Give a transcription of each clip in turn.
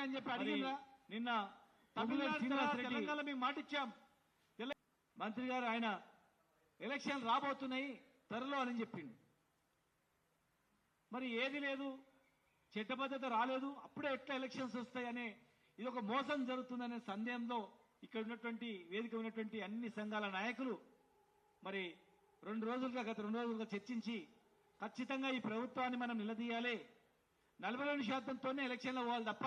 అని చెప్పి అడిగినా నిన్న తెలంగాణ మేము మాట ఇచ్చాం. మంత్రి గారు ఆయన ఎలక్షన్ రాబోతున్నాయి త్వరలో అని చెప్పిండు. మరి ఏది లేదు, చట్టబద్ధత రాలేదు, అప్పుడే ఎట్లా ఎలక్షన్స్ వస్తాయనే ఇది ఒక మోసం జరుగుతుందనే సందేహంలో ఇక్కడ ఉన్నటువంటి వేదిక ఉన్నటువంటి అన్ని సంఘాల నాయకులు మరి గత 2 రోజులుగా చర్చించి ఖచ్చితంగా ఈ ప్రభుత్వాన్ని మనం నిలదీయాలి. 42%తోనే ఎలక్షన్లో పోవాలి తప్ప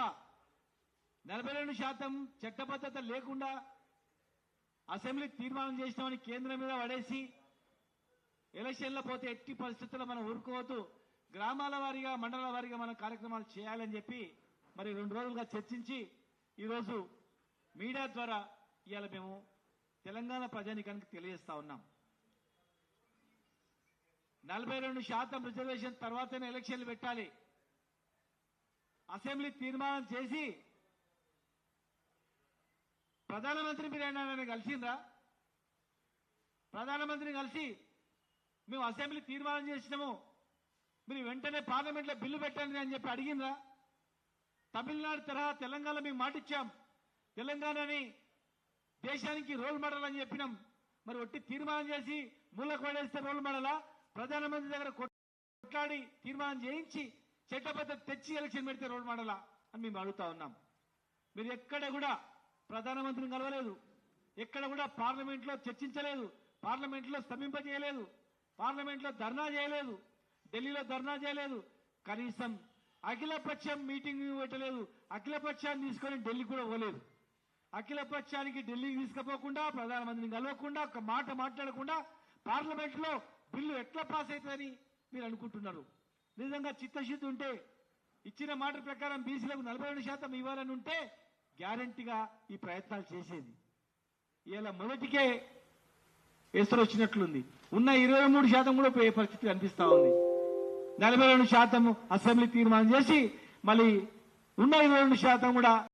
42% చట్టబద్ధత లేకుండా అసెంబ్లీ తీర్మానం చేసినామని కేంద్రం మీద పడేసి ఎలక్షన్లో పోతే ఎట్టి పరిస్థితుల్లో మనం ఊరుకోవద్దు. గ్రామాల వారీగా మండల వారీగా మనం కార్యక్రమాలు చేయాలని చెప్పి మరి 2 రోజులుగా చర్చించి ఈరోజు మీడియా ద్వారా ఇవాళ మేము తెలంగాణ ప్రజానీకానికి తెలియజేస్తా ఉన్నాం. 42% రిజర్వేషన్ తర్వాతనే ఎలక్షన్లు పెట్టాలి. అసెంబ్లీ తీర్మానం చేసి ప్రధానమంత్రి మీరు ఆయన కలిసిండ్రా? ప్రధానమంత్రిని కలిసి మేము అసెంబ్లీ తీర్మానం చేసినాము, మీరు వెంటనే పార్లమెంట్లో బిల్లు పెట్టండి అని చెప్పి అడిగిండ్రా? తమిళనాడు తరహా తెలంగాణ మేము మాటిచ్చాం, తెలంగాణని దేశానికి రోల్ మోడల్ అని చెప్పినాం. మరి ఒట్టి తీర్మానం చేసి మూలకు పడేస్తే రోల్ మోడలా? ప్రధానమంత్రి దగ్గర కొట్లాడి తీర్మానం చేయించి చట్టబద్ధత తెచ్చి ఎలక్షన్ పెడితే రోల్ మోడలా అని మేము అడుగుతా ఉన్నాం. మీరు ఎక్కడ కూడా ప్రధానమంత్రిని కలవలేదు, ఎక్కడ కూడా పార్లమెంట్లో చర్చించలేదు, పార్లమెంట్లో స్తంభింపజేయలేదు, పార్లమెంట్లో ధర్నా చేయలేదు, ఢిల్లీలో ధర్నా చేయలేదు, కనీసం అఖిలపక్షం మీటింగ్ పెట్టలేదు, అఖిలపక్షాన్ని తీసుకొని ఢిల్లీ కూడా పోలేదు. అఖిలపక్షానికి ఢిల్లీకి తీసుకుపోకుండా ప్రధానమంత్రిని కలవకుండా ఒక మాట మాట్లాడకుండా పార్లమెంట్లో బిల్లు ఎట్లా పాస్ అవుతుందని మీరు అనుకుంటున్నారు? నిజంగా చిత్తశుద్ధి ఉంటే ఇచ్చిన మాట ప్రకారం బీసీలకు 42% ఇవ్వాలని ఉంటే గ్యారంటీగా ఈ ప్రయత్నాలు చేసేది. ఇలా మొదటికే ఎసురు వచ్చినట్లుంది. ఉన్న 23% కూడా పోయే పరిస్థితి కనిపిస్తా ఉంది. 42% అసెంబ్లీ తీర్మానం చేసి మళ్ళీ ఉన్న 22% కూడా